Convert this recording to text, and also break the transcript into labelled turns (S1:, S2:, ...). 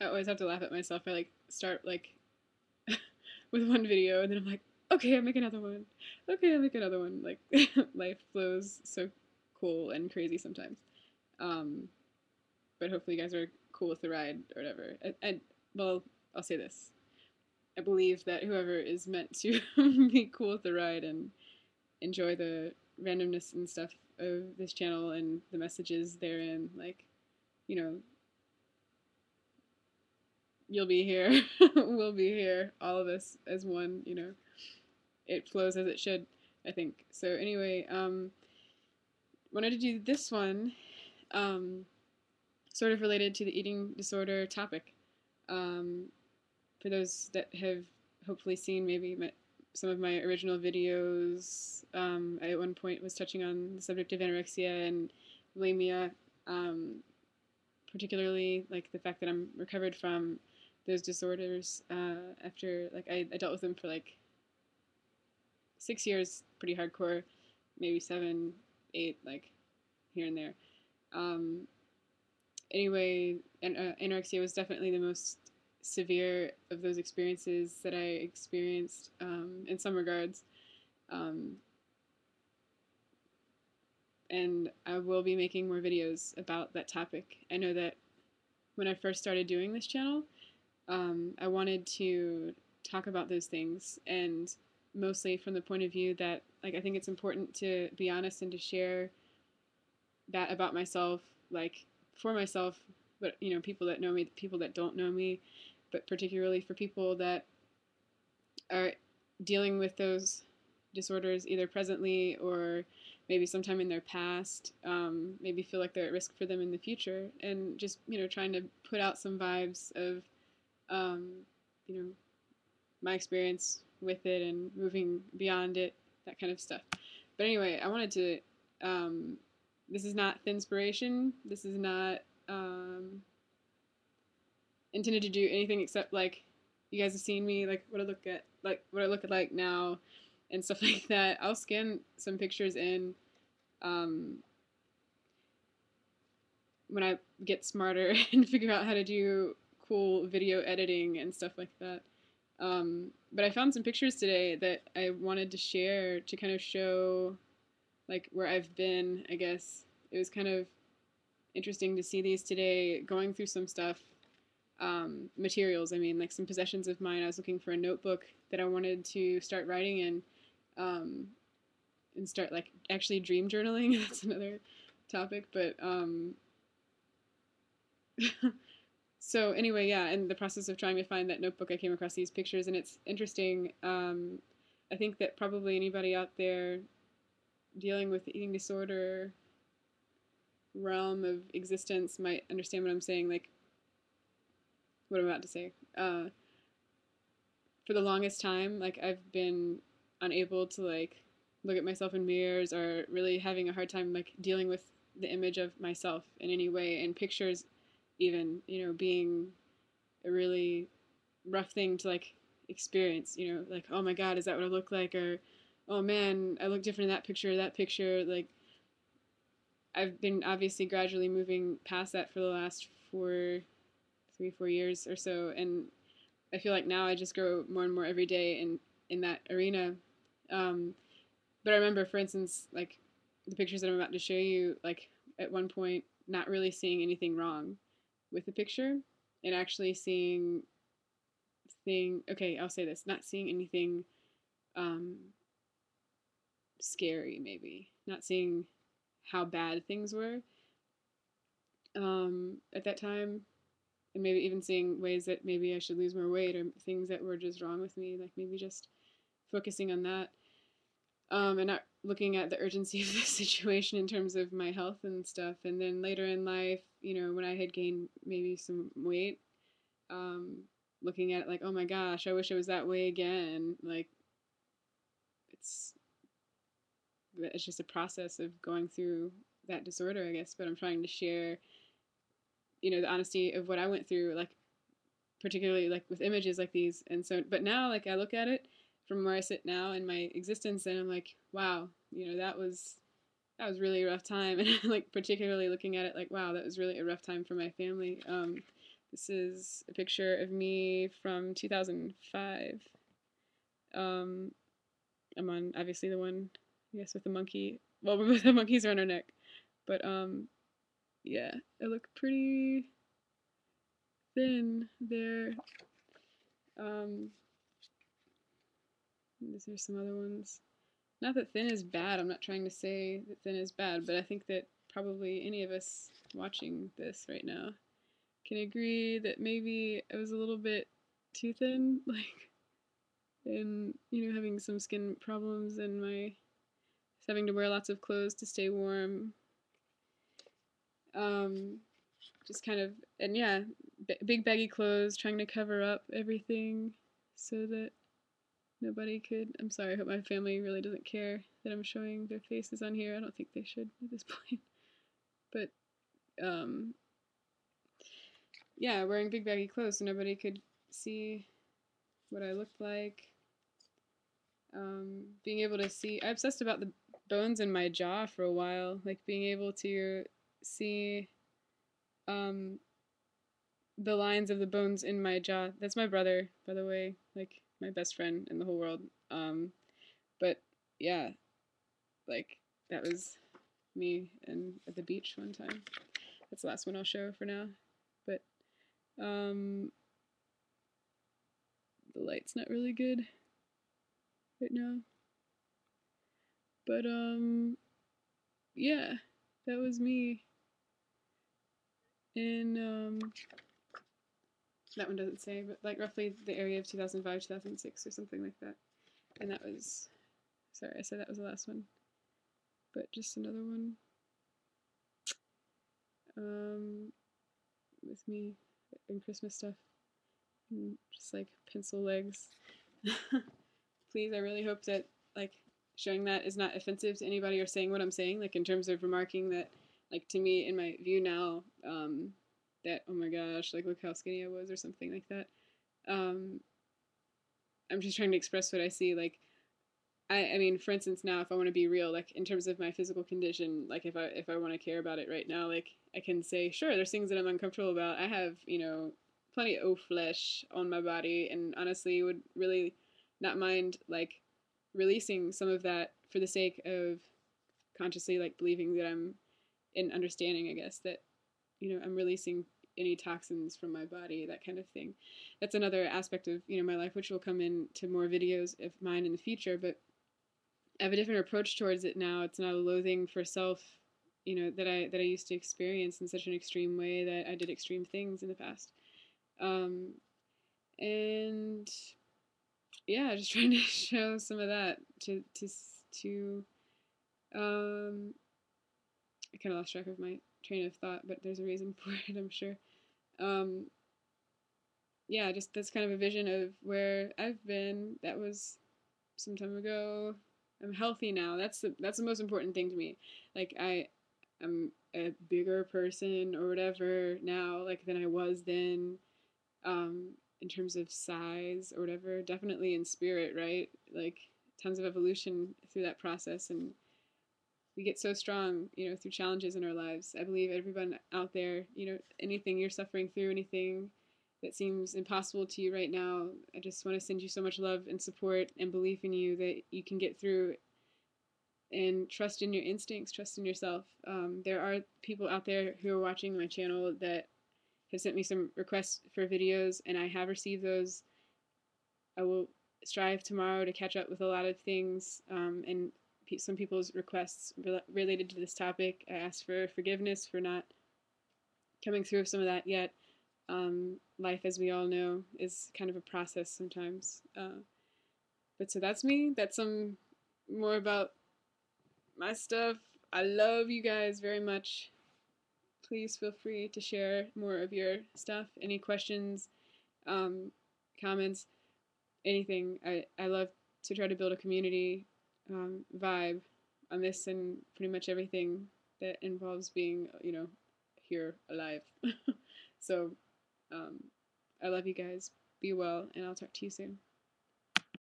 S1: I always have to laugh at myself. I like start like with one video and then I'm like, okay, I'll make another one. Okay, I'll make another one. Like life flows so cool and crazy sometimes. Um, but hopefully you guys are cool with the ride or whatever. And well, I'll say this. I believe that whoever is meant to be cool with the ride and enjoy the randomness and stuff of this channel and the messages therein, like, you know, you'll be here, we'll be here, all of us as one, it flows as it should, I think. So anyway, wanted to do this one, um, sort of related to the eating disorder topic. Um, for those that have hopefully seen maybe some of my original videos, I at one point was touching on the subject of anorexia and bulimia, um, particularly like the fact that I'm recovered from those disorders after like I dealt with them for like 6 years, pretty hardcore, maybe 7, 8, like here and there. Um, anyway, anorexia was definitely the most severe of those experiences that I experienced in some regards. Um, and I will be making more videos about that topic. I know that when I first started doing this channel, I wanted to talk about those things, and mostly from the point of view that like I think it's important to be honest and to share that about myself, like for myself, but people that know me, people that don't know me, but particularly for people that are dealing with those disorders either presently or maybe sometime in their past, maybe feel like they're at risk for them in the future, and just trying to put out some vibes of um, you know my experience with it and moving beyond it, that kind of stuff. But anyway, I wanted to. This is not thinspiration. This is not intended to do anything except like you guys have seen me, like what I look at, like what I look at like now, and stuff like that. I'll scan some pictures in um, when I get smarter and figure out how to do cool video editing and stuff like that. But I found some pictures today that I wanted to share to kind of show like where I've been, I guess. It was kind of interesting to see these today, going through some stuff, materials. I mean, like some possessions of mine. I was looking for a notebook that I wanted to start writing in, um, and start like actually dream journaling. That's another topic, but so anyway, yeah, in the process of trying to find that notebook, I came across these pictures, and it's interesting. I think that probably anybody out there dealing with the eating disorder realm of existence might understand what I'm saying, like what I'm about to say. For the longest time, like I've been unable to like look at myself in mirrors, or really having a hard time like dealing with the image of myself in any way, and pictures even, being a really rough thing to like experience, like, oh my god, is that what I look like? Or oh man, I look different in that picture, like I've been obviously gradually moving past that for the last 4 years or so, and I feel like now I just grow more and more every day in that arena. Um, but I remember, for instance, like the pictures that I'm about to show you, like at one point not really seeing anything wrong with the picture, and actually seeing okay, I'll say this, not seeing anything um, scary, maybe not seeing how bad things were at that time, and maybe even seeing ways that maybe I should lose more weight, or things that were just wrong with me, like maybe just focusing on that, and not looking at the urgency of the situation in terms of my health and stuff. And then later in life, when I had gained maybe some weight, um, looking at it like, oh my gosh, I wish I was that way again. Like it's it's just a process of going through that disorder, I guess. But I'm trying to share, the honesty of what I went through, like particularly like with images like these. And so, but now like I look at it from where I sit now in my existence, and I'm like, wow, that was really a rough time. And like particularly looking at it like, wow, that was really a rough time for my family. This is a picture of me from 2005. I'm on obviously the one, I guess, with the monkey. Well, with the monkeys around our neck. But yeah, I look pretty thin there. These are some other ones. Not that thin is bad. I'm not trying to say that thin is bad, but I think that probably any of us watching this right now can agree that maybe I was a little bit too thin, like, and having some skin problems and my having to wear lots of clothes to stay warm. Just kind of, and yeah, big baggy clothes, trying to cover up everything so that nobody could. I'm sorry, I hope my family really doesn't care that I'm showing their faces on here. I don't think they should at this point. But yeah, wearing big baggy clothes so nobody could see what I looked like. Being able to see, I obsessed about the bones in my jaw for a while, like being able to see the lines of the bones in my jaw. That's my brother, by the way, like my best friend in the whole world. But yeah, like that was me and at the beach one time. That's the last one I'll show for now. But the light's not really good right now. But yeah, that was me. And that one doesn't say, but like roughly the area of 2005, 2006 or something like that. And that was, sorry, I said that was the last one. But just another one. With me and Christmas stuff. And just like pencil legs. Please, I really hope that like showing that is not offensive to anybody or saying what I'm saying, like in terms of remarking that, like to me in my view now, that oh my gosh, like look how skinny I was or something like that. I'm just trying to express what I see. Like I mean, for instance, now if I want to be real, like in terms of my physical condition, like if I want to care about it right now, like I can say, sure, there's things that I'm uncomfortable about. I have, plenty of flesh on my body, and honestly, would really not mind like releasing some of that for the sake of consciously like believing that I'm in understanding, I guess, that I'm releasing any toxins from my body, that kind of thing. That's another aspect of my life, which will come into more videos of mine in the future, but I have a different approach towards it now. It's not a loathing for self, that I used to experience in such an extreme way that I did extreme things in the past. And yeah, just trying to show some of that to I kind of lost track of my train of thought, but there's a reason for it, I'm sure. Um, yeah, just that's kind of a vision of where I've been. That was some time ago. I'm healthy now. That's the most important thing to me. Like I'm a bigger person or whatever now, like than I was then, in terms of size or whatever. Definitely in spirit, right? Like tons of evolution through that process, and we get so strong, through challenges in our lives. I believe everyone out there, anything you're suffering through, anything that seems impossible to you right now, I just want to send you so much love and support and belief in you that you can get through, and trust in your instincts, trust in yourself. There are people out there who are watching my channel that have sent me some requests for videos, and I have received those. I will strive tomorrow to catch up with a lot of things, and some people's requests related to this topic. I asked for forgiveness for not coming through with some of that yet. Life, as we all know, is kind of a process sometimes. But so that's me. That's some more about my stuff. I love you guys very much. Please feel free to share more of your stuff. Any questions, comments, anything. I love to try to build a community vibe on this and pretty much everything that involves being, here alive. So I love you guys. Be well, and I'll talk to you soon.